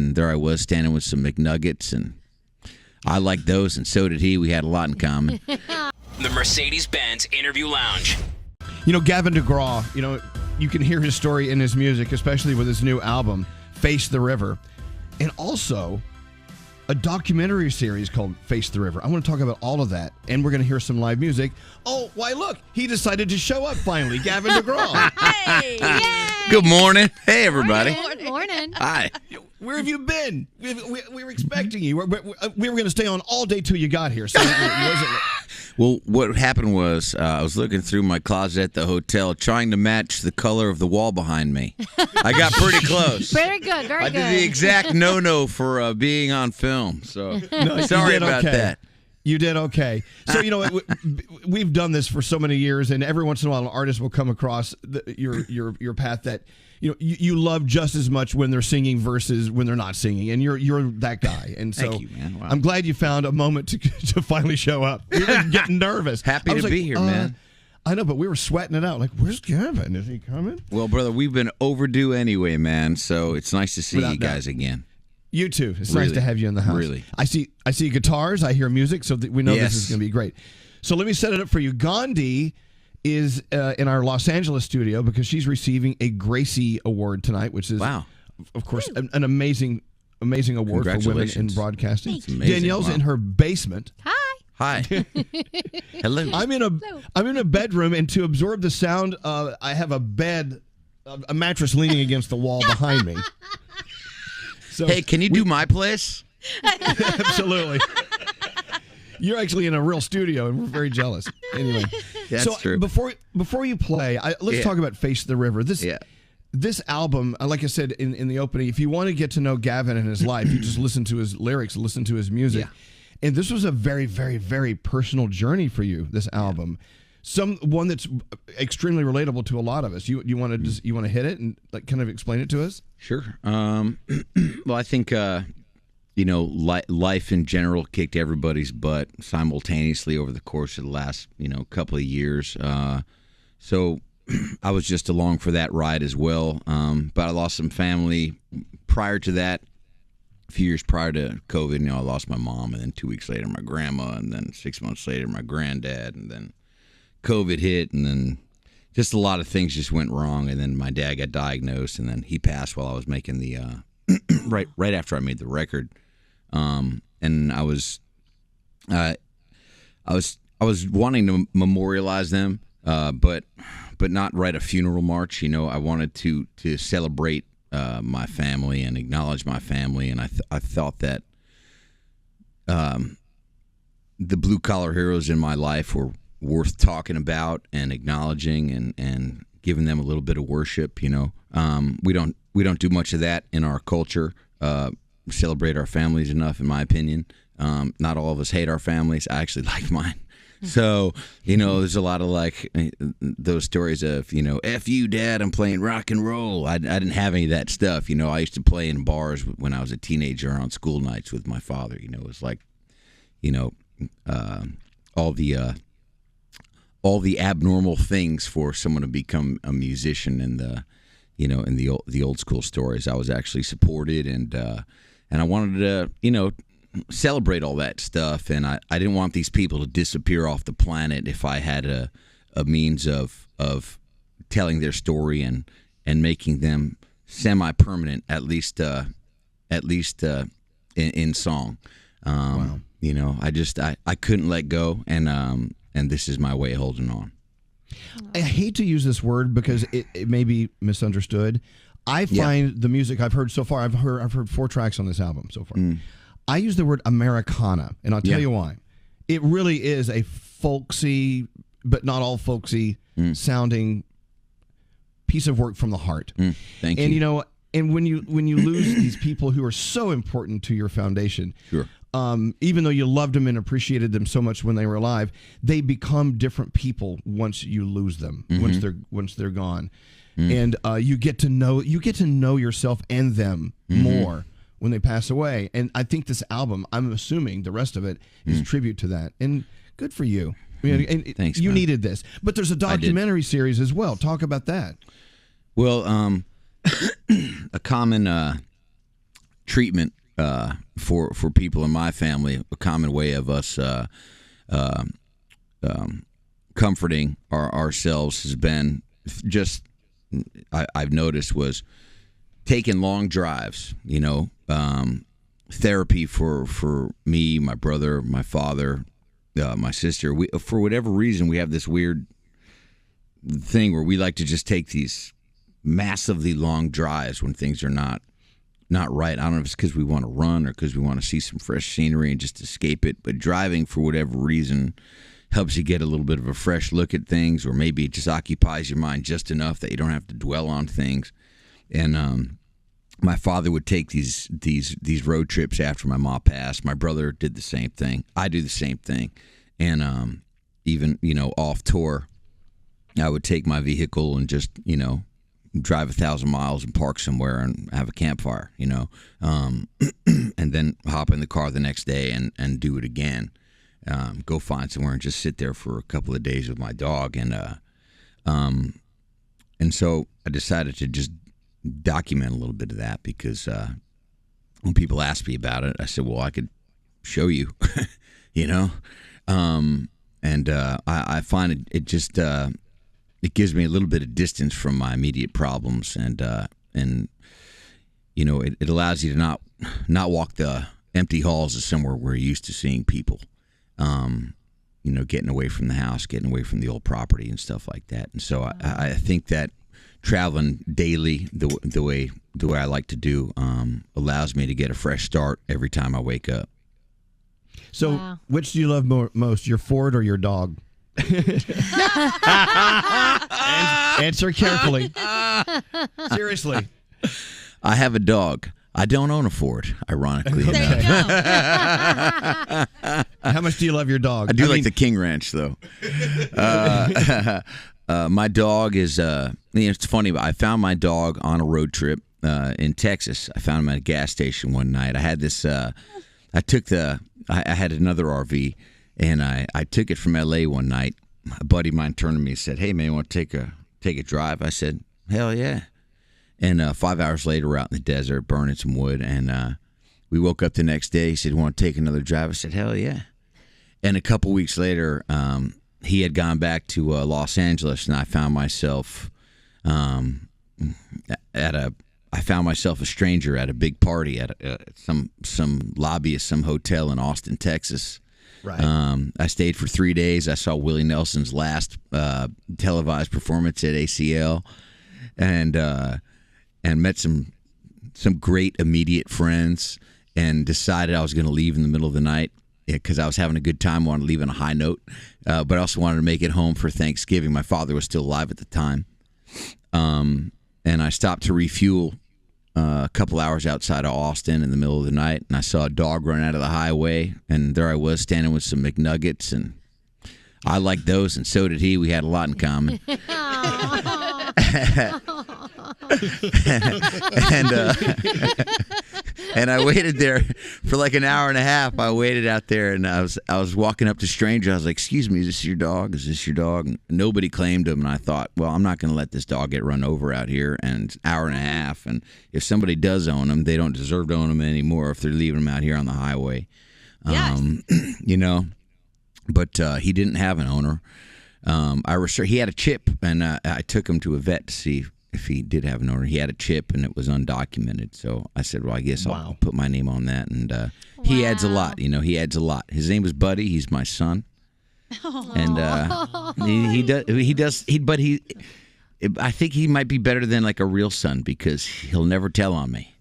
and there I was standing with some McNuggets, and I liked those, and so did he. We had a lot in common. The Mercedes-Benz Interview Lounge. Gavin DeGraw, you can hear his story in his music, especially with his new album, Face the River, and also a documentary series called Face the River. I want to talk about all of that, and we're going to hear some live music. Oh, why, look, he decided to show up finally, Gavin DeGraw. Hey! Yay! Good morning. Hey, everybody. Morning. Hi. Where have you been? We were expecting you. We were going to stay on all day till you got here. So it wasn't. Well, what happened was I was looking through my closet at the hotel trying to match the color of the wall behind me. I got pretty close. Very good. Very good. I did the exact no-no for being on film. So sorry about that. You did okay. So, we've done this for so many years, and every once in a while an artist will come across your path that you love just as much when they're singing versus when they're not singing, and you're that guy. And so Thank you, man. Wow. I'm glad you found a moment to finally show up. We were getting nervous. Happy to be here, man. I know, but we were sweating it out. Like, where's Gavin? Is he coming? Well, brother, we've been overdue anyway, man. So it's nice to see you guys again. You too. It's nice to have you in the house. Really. I see guitars. I hear music, so we know this is going to be great. So let me set it up for you. Gandhi is in our Los Angeles studio because she's receiving a Gracie Award tonight, which is, of course, an amazing award for women in broadcasting. Danielle's in her basement. Hi. Hello. I'm in a bedroom, and to absorb the sound, I have a mattress leaning against the wall behind me. So hey, can you do my place? Absolutely. You're actually in a real studio, and we're very jealous. Anyway, that's true. Before you play, let's talk about Face the River. This album, like I said in the opening, if you want to get to know Gavin and his life, you just listen to his lyrics, listen to his music. Yeah. And this was a very, very, very personal journey for you, this album. One that's extremely relatable to a lot of us. You want to hit it and kind of explain it to us? Sure. Well, I think life in general kicked everybody's butt simultaneously over the course of the last couple of years. So I was just along for that ride as well. But I lost some family prior to that. A few years prior to COVID, I lost my mom, and then 2 weeks later my grandma, and then 6 months later my granddad, and then COVID hit, and then just a lot of things just went wrong, and then my dad got diagnosed, and then he passed while I was making the right after I made the record, and I was wanting to memorialize them, but not write a funeral march. I wanted to celebrate my family and acknowledge my family, and I thought that the blue collar heroes in my life were worth talking about and acknowledging and giving them a little bit of worship. We don't do much of that in our culture. Celebrate our families enough, in my opinion. Not all of us hate our families. I actually like mine. So, there's a lot of those stories of, F you, Dad, I'm playing rock and roll. I didn't have any of that stuff. I used to play in bars when I was a teenager on school nights with my father. It was like, all the abnormal things for someone to become a musician in the old school stories. I was actually supported, and I wanted to, celebrate all that stuff, and I didn't want these people to disappear off the planet if I had a means of telling their story and making them semi-permanent, at least in song. Wow. I couldn't let go, and this is my way of holding on. I hate to use this word because it may be misunderstood. I find the music I've heard so far, I've heard 4 tracks on this album so far. I use the word Americana, and I'll tell you why. It really is a folksy, but not all folksy, sounding piece of work from the heart. Thank you. And when you lose these people who are so important to your foundation, sure. Even though you loved them and appreciated them so much when they were alive, they become different people once you lose them. Once they're gone, and you get to know yourself and them more when they pass away. And I think this album, I'm assuming the rest of it is tribute to that. And good for you. Thanks. You man. needed this, but there's a documentary series as well. Talk about that. Well, a common treatment for people in my family. A common way of us comforting ourselves has been just, I've noticed, was taking long drives. Therapy for me, my brother, my father, my sister. We, for whatever reason, we have this weird thing where we like to just take these massively long drives when things are not right. I don't know if it's because we want to run or because we want to see some fresh scenery and just escape it. But driving, for whatever reason, helps you get a little bit of a fresh look at things, or maybe it just occupies your mind just enough that you don't have to dwell on things. And my father would take these road trips after my mom passed. My brother did the same thing. I do the same thing. And even, off tour, I would take my vehicle and just, drive 1,000 miles and park somewhere and have a campfire, and then hop in the car the next day and do it again. Go find somewhere and just sit there for a couple of days with my dog. And so I decided to just document a little bit of that, because when people ask me about it, I said, well, I could show you, I find it just it gives me a little bit of distance from my immediate problems, and it allows you to not walk the empty halls of somewhere where you're used to seeing people, getting away from the house, getting away from the old property and stuff like that. And so I think that traveling daily the way I like to do allows me to get a fresh start every time I wake up. So which do you love most, your Ford or your dog? Answer carefully. Seriously. I have a dog. I don't own a Ford, ironically enough. How much do you love your dog? I like the King Ranch, though. My dog is, it's funny, but I found my dog on a road trip in Texas. I found him at a gas station one night. I had this, I had another RV, and I took it from L.A. one night. A buddy of mine turned to me and said, hey, man, you want to take a drive? I said, hell yeah. And 5 hours later, we're out in the desert burning some wood, and we woke up the next day. He said, you want to take another drive? I said, hell yeah. And a couple weeks later, he had gone back to Los Angeles, and I found myself a stranger at a big party at some lobby of some hotel in Austin, Texas. Right. I stayed for 3 days. I saw Willie Nelson's last televised performance at ACL, and met some great immediate friends, and decided I was going to leave in the middle of the night because I was having a good time. Wanted to leave on a high note, but I also wanted to make it home for Thanksgiving. My father was still alive at the time, and I stopped to refuel a couple hours outside of Austin in the middle of the night, and I saw a dog run out of the highway, and there I was standing with some McNuggets, and I liked those, and so did he. We had a lot in common. And I waited there for like an hour and a half. I waited out there, and I was walking up to strangers. I was like, excuse me, is this your dog? Is this your dog? And nobody claimed him, and I thought, well, I'm not going to let this dog get run over out here, and it's an hour and a half, and if somebody does own him, they don't deserve to own him anymore if they're leaving him out here on the highway. Yes. But he didn't have an owner. He had a chip, and I took him to a vet to see if he did have an owner. He had a chip, and it was undocumented. So I said, well, I guess I'll put my name on that. And he adds a lot. He adds a lot. His name is Buddy. He's my son. And but I think he might be better than like a real son, because he'll never tell on me.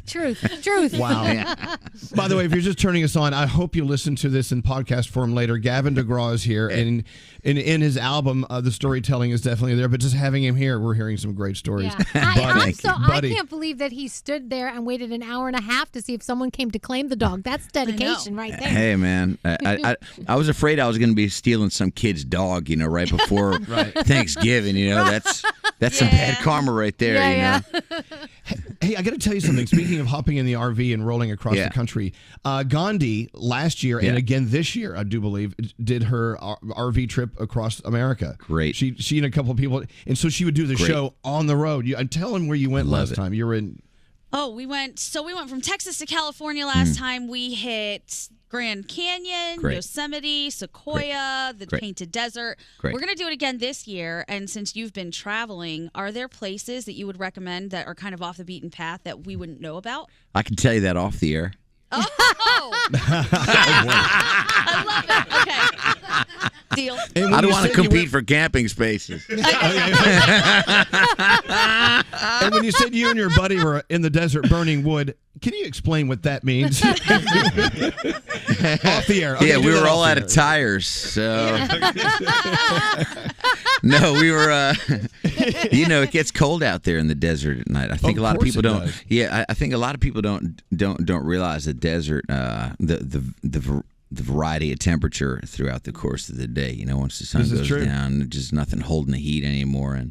Truth. Wow. Yeah. By the way, if you're just turning us on, I hope you listen to this in podcast form later. Gavin DeGraw is here, and in his album, the storytelling is definitely there. But just having him here, we're hearing some great stories. Yeah. I Buddy. can't believe that he stood there and waited an hour and a half to see if someone came to claim the dog. That's dedication right there. Hey, man, I was afraid I was going to be stealing some kid's dog, right before Thanksgiving. That's That's some bad karma right there. Yeah, you know? Hey, I got to tell you something. Speaking of hopping in the RV and rolling across the country, Gandhi last year and again this year, I do believe, did her RV trip across America. Great. She and a couple of people, and so she would do the show on the road. Tell them where you went last time. You were in. Oh, we went from Texas to California last time. We hit Grand Canyon, Yosemite, Sequoia, the Painted Desert. We're going to do it again this year. And since you've been traveling, are there places that you would recommend that are kind of off the beaten path that we wouldn't know about? I can tell you that off the air. Oh! I love it. Okay. Deal. I don't want to compete for camping spaces. And when you said you and your buddy were in the desert burning wood, can you explain what that means? Off the air. Okay, yeah, we were all out of tires. So. No, we were, it gets cold out there in the desert at night. I think a lot of people don't. Does. Yeah, I think a lot of people don't realize the desert, the variety of temperature throughout the course of the day. Once the sun goes down, there's just nothing holding the heat anymore. And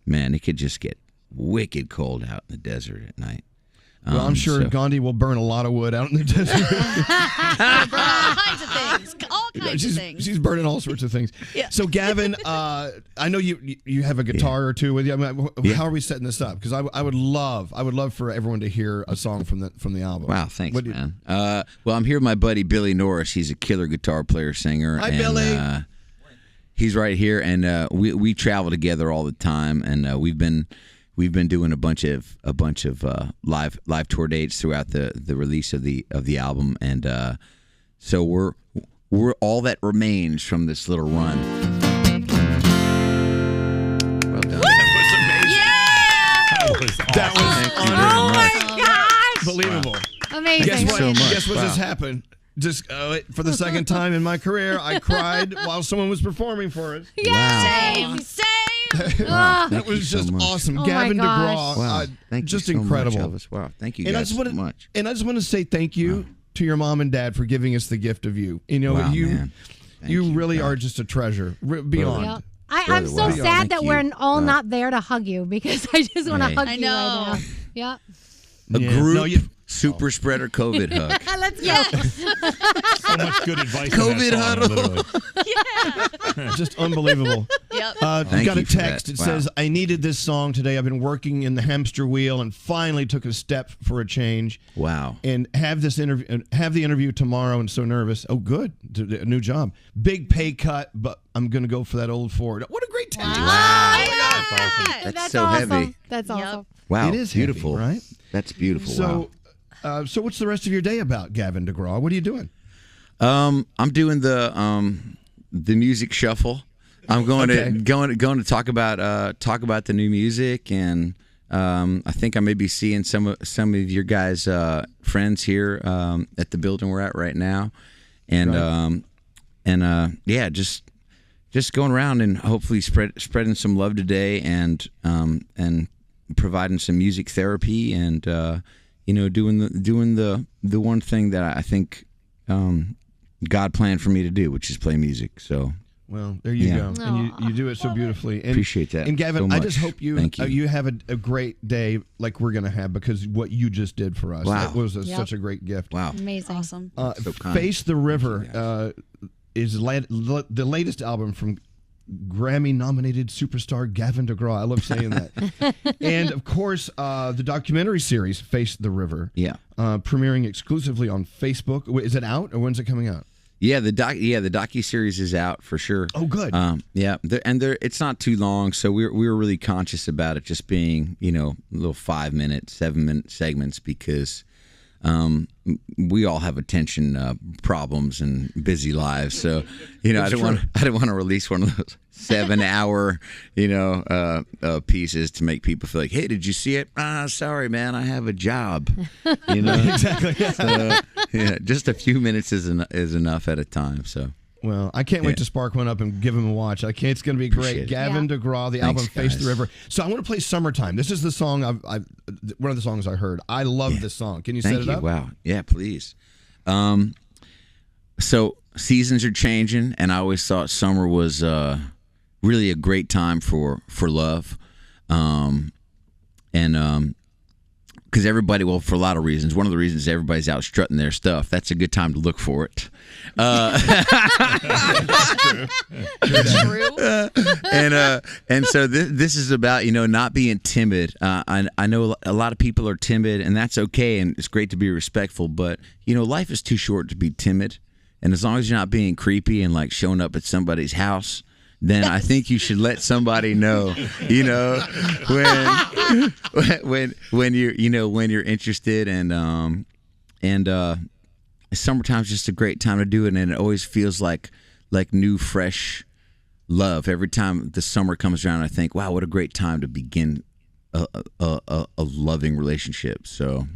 man, it could just get wicked cold out in the desert at night. Well, I'm sure Gandhi will burn a lot of wood out in the desert. All kinds of things. All kinds of things. She's burning all sorts of things. Yeah. So, Gavin, I know you have a guitar or two with you. I mean, how are we setting this up? Because I would love for everyone to hear a song from the album. Wow, thanks, man. Well, I'm here with my buddy Billy Norris. He's a killer guitar player, singer. Hi, Billy. He's right here, and we travel together all the time, and we've been doing a bunch of live tour dates throughout the release of the album, and so we're all that remains from this little run. Well done. That was amazing. That was Oh my gosh! Unbelievable. Amazing. Guess what? So much. Guess what just happened? Just for the second time in my career, I cried while someone was performing for us. Yay! Wow. Same. That was just awesome. Oh Gavin my gosh. DeGraw, Wow. Thank just you so incredible. much, Elvis. Wow, thank you guys so much. And I just want to say thank you to your mom and dad for giving us the gift of you. Wow, you you really are just a treasure beyond. Yep. I'm so sad that we're all not there to hug you because I just want to hug you right now. Yep. A group super spreader COVID hug. Let's go. So much good advice. COVID in that song, huddle. Yeah. Just unbelievable. Yep. You got a text. It says, I needed this song today. I've been working in the hamster wheel and finally took a step for a change. Wow. And have the interview tomorrow and so nervous. Oh, good. A new job. Big pay cut, but I'm going to go for that old Ford. What a great text. Wow. Oh my God. That's so awesome. heavy. That's awesome. Wow. It is beautiful, heavy, right? That's beautiful. So, wow. So what's the rest of your day about, Gavin DeGraw? What are you doing? I'm doing the music shuffle. I'm going to talk about the new music, and I think I may be seeing some of your guys' friends here at the building we're at right now, and just going around and hopefully spreading some love today, and providing some music therapy, and doing the one thing that I think God planned for me to do, which is play music. So. Well, there you go. And you do it so beautifully. And, appreciate that. And Gavin, so I just hope you have a great day like we're going to have, because what you just did for us, that was such a great gift. Wow. Amazing. Awesome. Face the River is the latest album from Grammy-nominated superstar Gavin DeGraw. I love saying that. And, of course, the documentary series, Face the River, premiering exclusively on Facebook. Is it out, or when's it coming out? Yeah, the docu-series is out for sure. Oh, good. It's not too long, so we were really conscious about it just being, little 5-minute, 7-minute segments, because we all have attention problems and busy lives. So, I didn't want to release one of those 7-hour, pieces to make people feel like, hey, did you see it? Sorry, man, I have a job. Exactly. So, just a few minutes is enough at a time. So. Well, I can't wait to spark one up and give him a watch. It's going to be great. Gavin DeGraw, the album Face the River. So I want to play Summertime. This is the song one of the songs I heard. I love this song. Can you set it up? Wow. Yeah, please. So seasons are changing, and I always thought summer was really a great time for love. Because everybody, well, for a lot of reasons. One of the reasons everybody's out strutting their stuff. That's a good time to look for it. True. And so this is about, not being timid. I know a lot of people are timid, and that's okay, and it's great to be respectful. But life is too short to be timid. And as long as you're not being creepy and like showing up at somebody's house, then I think you should let somebody know, when you're interested, and summertime's just a great time to do it, and it always feels like new, fresh love every time the summer comes around. I think, wow, what a great time to begin a loving relationship. So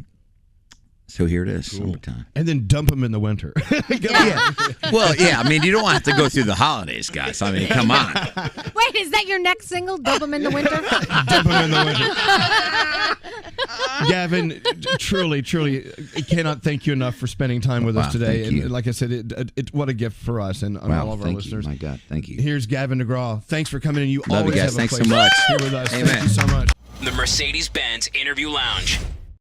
here it is, summertime. And then dump them in the winter. Yeah. Well, yeah, I mean, you don't have to go through the holidays, guys. I mean, come on. Wait, is that your next single, Dump 'em in the Winter? Dump them in the winter. Gavin, truly, I cannot thank you enough for spending time with us today. Thank you. And like I said, it what a gift for us and all of our listeners. My God, thank you. Here's Gavin DeGraw. Thanks for coming in. You Love always you guys. have a Thanks place so much. here with us. Amen. Thank you so much. The Mercedes-Benz Interview Lounge.